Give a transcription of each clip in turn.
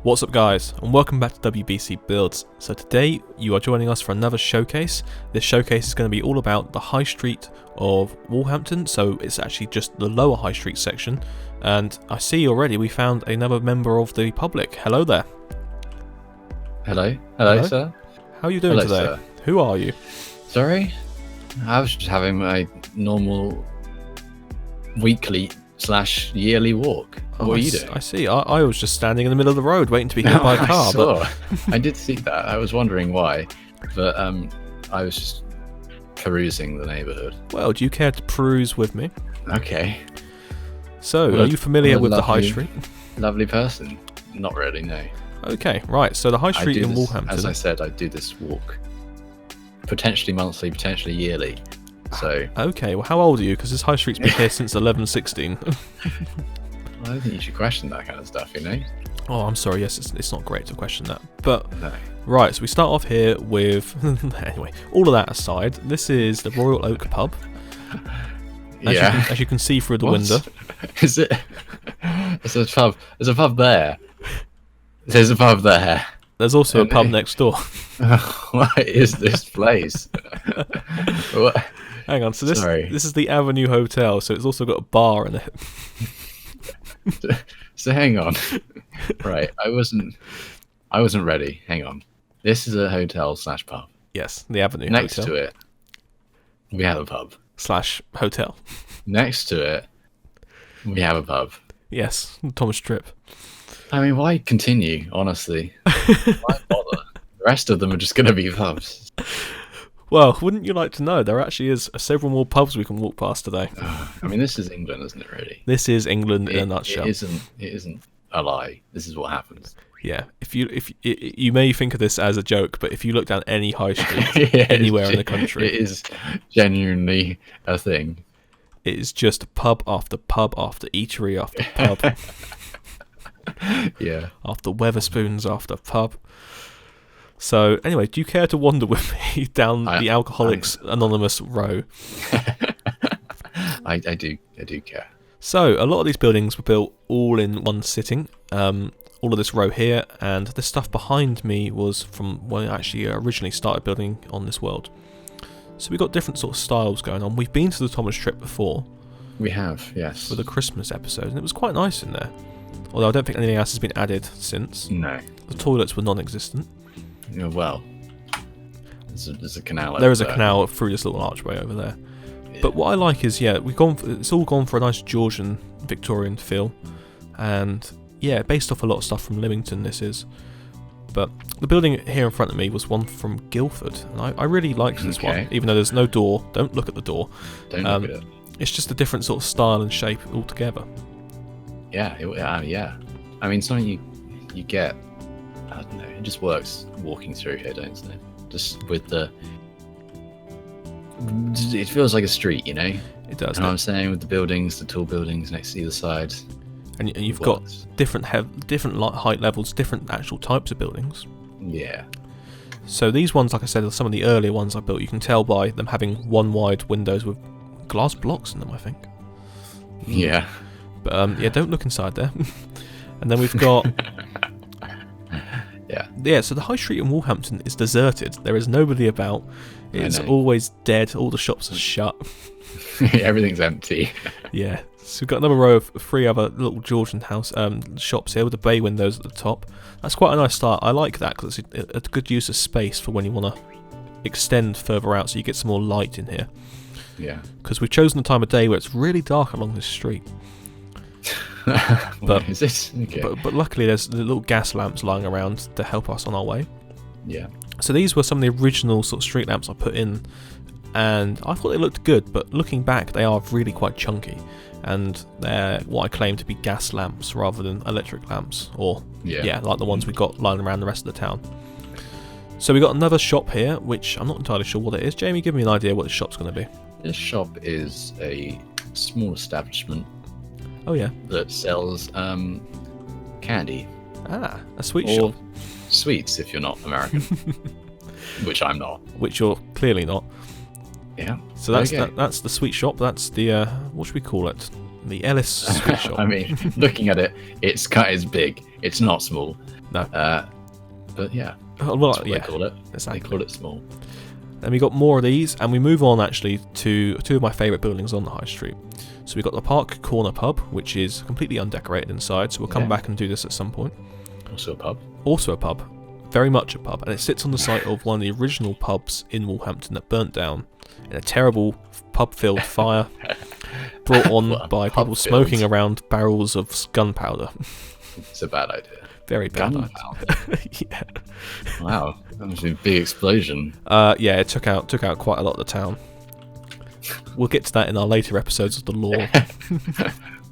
What's up guys, and welcome back to WBC Builds. So today you are joining us for another showcase. This showcase is going to be all about the high street of Walhampton, so it's actually just the lower high street section. And I see already we found another member of the public. Hello there. Hello sir. How are you doing today? Sir. Who are you? Sorry? I was just having my normal weekly/yearly walk. What are you doing? I see. I was just standing in the middle of the road waiting to be hit by a car. I did see that. I was wondering why, but I was just perusing the neighbourhood. Well, do you care to peruse with me? Okay. So, are you familiar with the high street? Lovely person. Not really, no. Okay, right. So the high street in Walhampton. As I said, I do this walk potentially monthly, potentially yearly. So. Okay. Well, how old are you? Because this high street's been here since 1116. I don't think you should question that kind of stuff, you know? Oh, I'm sorry. Yes, it's not great to question that. But, no. Right, so we start off here with... anyway, all of that aside, this is the Royal Oak pub. As you can see through the window. Is it? There's a pub. There's a pub there. There's a pub there. There's also a pub next door. What is this place? What? Hang on, so this is the Avenue Hotel, so it's also got a bar in it. So hang on. Right, I wasn't ready. Hang on. This is a hotel/pub. Yes, the Avenue Next Hotel. to it, we have a pub. /hotel. Next to it, we have a pub. Yes, Thomas Tripp. I mean, why continue, honestly? Why bother? The rest of them are just going to be pubs. Well, wouldn't you like to know, there actually is several more pubs we can walk past today. I mean, this is England, isn't it, really? This is England in a nutshell. It isn't a lie. This is what happens. Yeah, if you may think of this as a joke, but if you look down any high street anywhere in the country, it is genuinely a thing. It is just pub after eatery after pub. Yeah. After Weatherspoons after pub. So anyway, do you care to wander with me down the Alcoholics Anonymous row? I do care. So a lot of these buildings were built all in one sitting. All of this row here, and this stuff behind me was from when I actually originally started building on this world. So we've got different sort of styles going on. We've been to the Thomas Tripp before. We have, yes. For the Christmas episode, and it was quite nice in there. Although I don't think anything else has been added since. No. The toilets were non-existent. Yeah, well, there's a canal. There is a canal through this little archway over there. Yeah. But what I like is, it's all gone for a nice Georgian, Victorian feel, and yeah, based off a lot of stuff from Lymington. This is, but the building here in front of me was one from Guildford, and I really liked this one, even though there's no door. Don't look at the door. Don't look at it. It's just a different sort of style and shape altogether. Yeah. I mean, something you get. I don't know. It just works walking through here, doesn't it? Just with it feels like a street, you know. It does. You know what I'm saying, with the buildings, the tall buildings next to either side. And you've got different height levels, different actual types of buildings. Yeah. So these ones, like I said, are some of the earlier ones I built. You can tell by them having one wide windows with glass blocks in them, I think. Yeah. But don't look inside there. And then we've got... Yeah, so the high street in Walhampton is deserted. There is nobody about. It's always dead. All the shops are shut. Everything's empty. Yeah. So we've got another row of 3 other little Georgian house shops here with the bay windows at the top. That's quite a nice start. I like that because it's a good use of space for when you want to extend further out so you get some more light in here. Yeah. Because we've chosen the time of day where it's really dark along this street. But is this? Okay. But luckily there's the little gas lamps lying around to help us on our way. Yeah. So these were some of the original sort of street lamps I put in, and I thought they looked good, but looking back they are really quite chunky, and they're what I claim to be gas lamps rather than electric lamps, or like the ones we got lying around the rest of the town. So we got another shop here, which I'm not entirely sure what it is. Jamie, give me an idea what this shop's going to be. This shop is a small establishment. Oh yeah. That sells candy. Ah, a sweet shop. Sweets, if you're not American. Which I'm not. Which you're clearly not. Yeah. So that's the sweet shop. That's the what should we call it? the Ellis sweet shop. I mean, looking at it, it's big. It's not small. No. But yeah. Well, That's what yeah, they call it. exactly. They call it small. Then we got more of these, and we move on actually to two of my favourite buildings on the high street. So we got the Park Corner pub, which is completely undecorated inside. So we'll come back and do this at some point. Also a pub. Also a pub, very much a pub, and it sits on the site of one of the original pubs in Walhampton that burnt down in a terrible pub-filled fire brought on by people smoking around barrels of gunpowder. It's a bad idea. Very bad Gunpowder. Yeah. Wow, that must be a big explosion. Yeah, it took out quite a lot of the town. We'll get to that in our later episodes of the lore.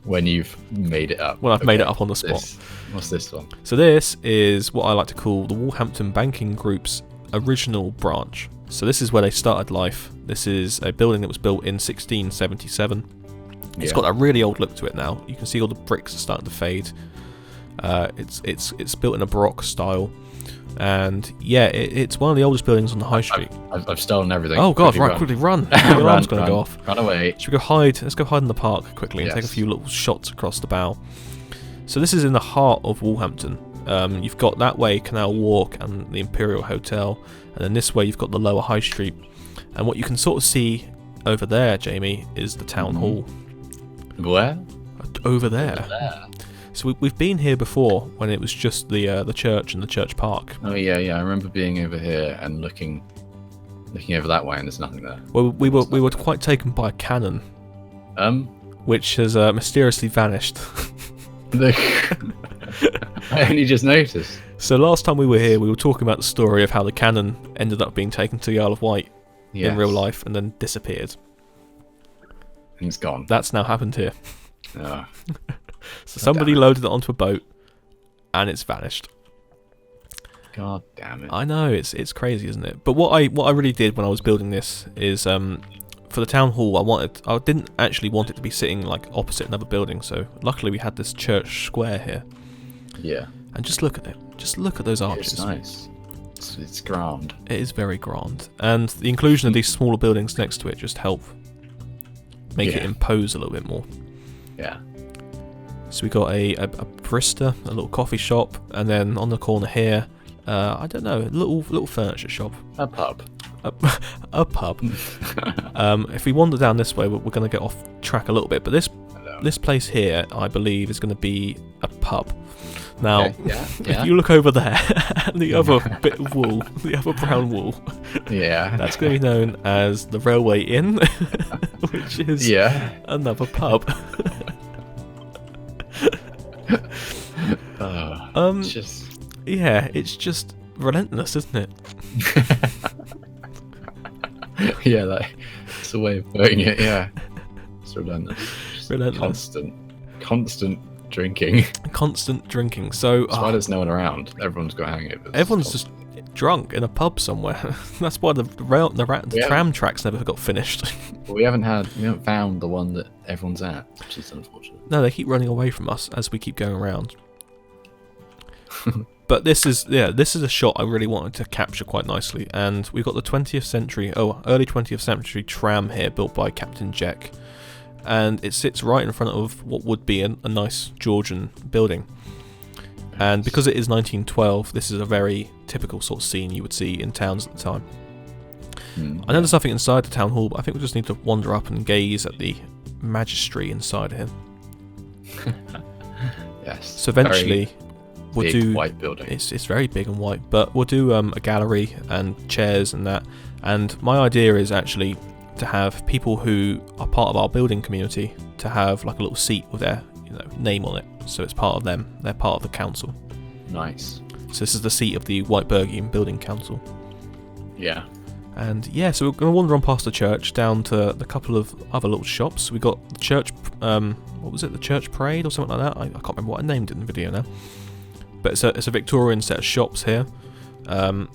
When you've made it up. When I've made it up on the spot. What's this one? So this is what I like to call the Walhampton Banking Group's original branch. So this is where they started life. This is a building that was built in 1677. It's got a really old look to it now. You can see all the bricks are starting to fade. It's built in a Baroque style, and yeah, it's one of the oldest buildings on the high street. I've stolen everything. Oh god, quickly run! The alarm's going to go off. Run away. Should we go hide? Let's go hide in the park quickly and take a few little shots across the bow. So this is in the heart of Walhampton. You've got that way Canal Walk and the Imperial Hotel, and then this way you've got the lower high street. And what you can sort of see over there, Jamie, is the town hall. Where? Over there. So we've been here before when it was just the church and the church park. Oh yeah. I remember being over here and looking over that way, and there's nothing there. Well, we were quite taken by a cannon, which has mysteriously vanished. I only just noticed. So last time we were here, we were talking about the story of how the cannon ended up being taken to the Isle of Wight in real life and then disappeared. And it's gone. That's now happened here. Oh. So somebody loaded it onto a boat, and it's vanished. God damn it! I know, it's crazy, isn't it? But what I really did when I was building this is for the town hall, I didn't actually want it to be sitting like opposite another building. So luckily we had this church square here. Yeah. And just look at it. Just look at those arches. It's nice. It's grand. It is very grand, and the inclusion of these smaller buildings next to it just help make it impose a little bit more. Yeah. So we got a barista, a little coffee shop, and then on the corner here, I don't know, a little furniture shop. A pub. A pub. If we wander down this way, we're going to get off track a little bit. But this place here, I believe, is going to be a pub. Now, if you look over there, the other bit of wall, the other brown wall, that's going to be known as the Railway Inn, which is another pub. It's just relentless, isn't it? Yeah, that's a way of putting it. Yeah, it's relentless. Constant drinking. Constant drinking. So that's why there's no one around. Everyone's got hangovers. Everyone's just drunk in a pub somewhere. That's why the tram tracks never got finished. Well, we haven't found the one that everyone's at, which is unfortunate. No, they keep running away from us as we keep going around. But this is a shot I really wanted to capture quite nicely, and we've got the early 20th century tram here built by Captain Jack, and it sits right in front of what would be a nice Georgian building. And because it is 1912, this is a very typical sort of scene you would see in towns at the time. I know there's nothing inside the town hall, but I think we just need to wander up and gaze at the magistracy inside here. Yes. So eventually we'll do white building. It's very big and white, but we'll do a gallery and chairs and that. And my idea is actually to have people who are part of our building community to have like a little seat with their name on it, so it's part of them. They're part of the council. Nice. So this is the seat of the Whiteburgian Building Council. Yeah. And yeah, so we're going to wander on past the church down to the couple of other little shops. We got the church, what was it, the church parade or something like that? I can't remember what I named it in the video now. But it's a Victorian set of shops here. And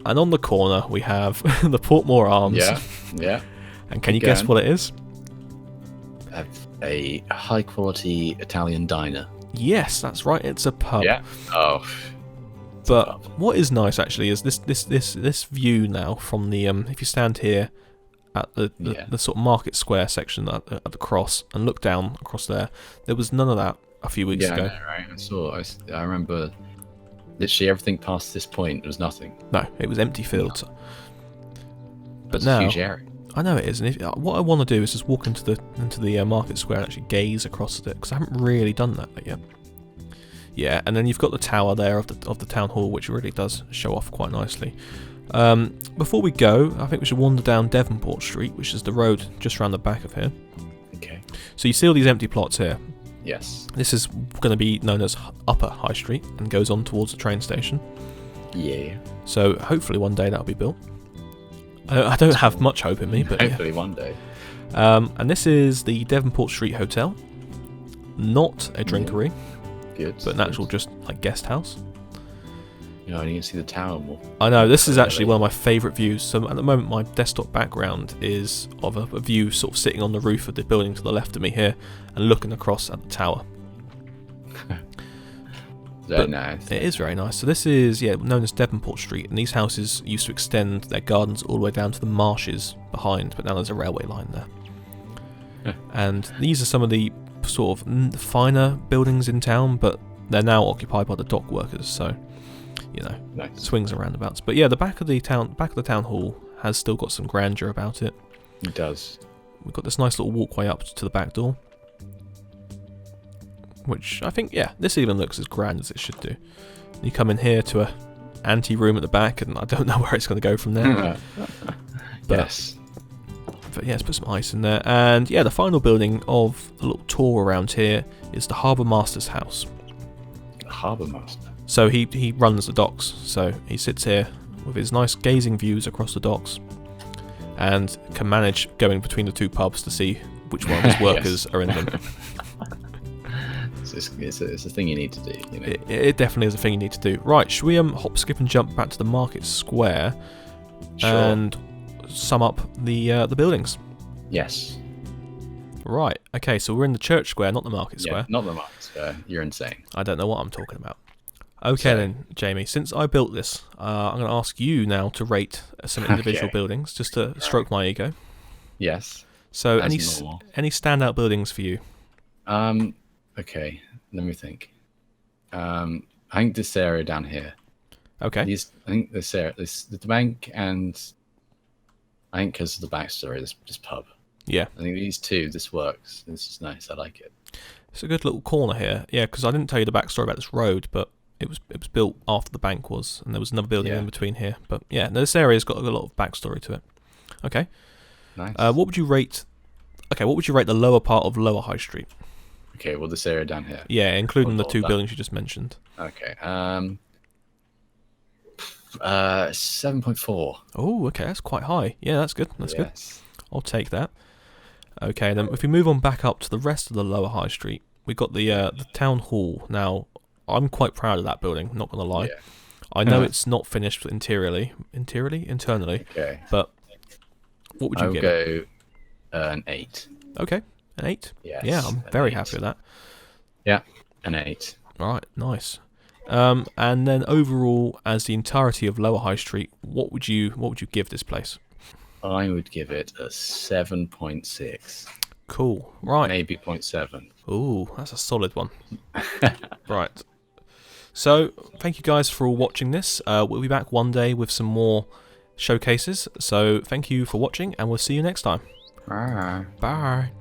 on the corner we have the Portmore Arms. Yeah. And can you guess what it is? A high quality Italian diner. Yes, that's right. It's a pub. Yeah. Oh. But what is nice actually is this view now from the if you stand here at the sort of market square section at the cross and look down across there. There was none of that a few weeks ago. Yeah, right. I remember literally everything past this point was nothing. No, it was empty fields. No. But That's now, a huge area. I know it is, and what I want to do is just walk into the market square and actually gaze across at it, because I haven't really done that yet. Yeah, and then you've got the tower there of the town hall, which really does show off quite nicely. Before we go, I think we should wander down Devonport Street, which is the road just around the back of here. Okay. So you see all these empty plots here. Yes. This is going to be known as Upper High Street and goes on towards the train station. Yeah. So hopefully one day that'll be built. I don't have much hope in me, but hopefully one day. And this is the Devonport Street Hotel. Not a drinkery, Good. but an actual just like guest house. You know, and you can see the tower more. I know, this is actually one of my favourite views. So at the moment my desktop background is of a view sort of sitting on the roof of the building to the left of me here and looking across at the tower. Very nice. It is very nice. So this is known as Devonport Street, and these houses used to extend their gardens all the way down to the marshes behind, but now there's a railway line there. And these are some of the sort of finer buildings in town, but they're now occupied by the dock workers, so Nice. swings and roundabouts. But yeah, the back of the town hall has still got some grandeur about it. It does. We've got this nice little walkway up to the back door, which I think, this even looks as grand as it should do. You come in here to a ante-room at the back, and I don't know where it's going to go from there. Yes. But yeah, let's put some ice in there. And yeah, the final building of the little tour around here is the Harbour Master's house. Harbour Master. So he runs the docks. So he sits here with his nice gazing views across the docks, and can manage going between the two pubs to see which one of his workers are in them. It's a thing you need to do. You know? It definitely is a thing you need to do. Right, should we hop, skip, and jump back to the market square and sum up the buildings? Yes. Right. Okay, so we're in the church square, not the market square. Not the market square. You're insane. I don't know what I'm talking about. Okay then, Jamie. Since I built this, I'm going to ask you now to rate some individual buildings, just to stroke my ego. Yes. So any standout buildings for you? Okay, let me think. I think this area down here. Okay. I think this area, the bank, and I think because of the backstory, this pub. Yeah. I think these two, this works. This is nice. I like it. It's a good little corner here. Yeah, because I didn't tell you the backstory about this road, but it was built after the bank was, and there was another building in between here. But yeah, this area's got a lot of backstory to it. Okay. Nice. What would you rate? Okay, what would you rate the lower part of Lower High Street? Okay, well, this area down here. Yeah, including the two buildings you just mentioned. Okay. 7.4. Oh, okay, that's quite high. Yeah, that's good. That's good. I'll take that. Okay, then if we move on back up to the rest of the Lower High Street, we've got the town hall. Now, I'm quite proud of that building, not going to lie. Yeah. I know it's not finished internally, Okay. but what would you give it? I would go an 8. Okay, an 8? Yes, yeah, I'm very happy with that. Yeah, an 8. All right, nice. And then overall, as the entirety of Lower High Street, what would you give this place? I would give it a 7.6. Cool. Right. Maybe 0.7. Ooh, that's a solid one. Right. So, thank you guys for all watching this. We'll be back one day with some more showcases. So, thank you for watching, and we'll see you next time. Bye. Bye.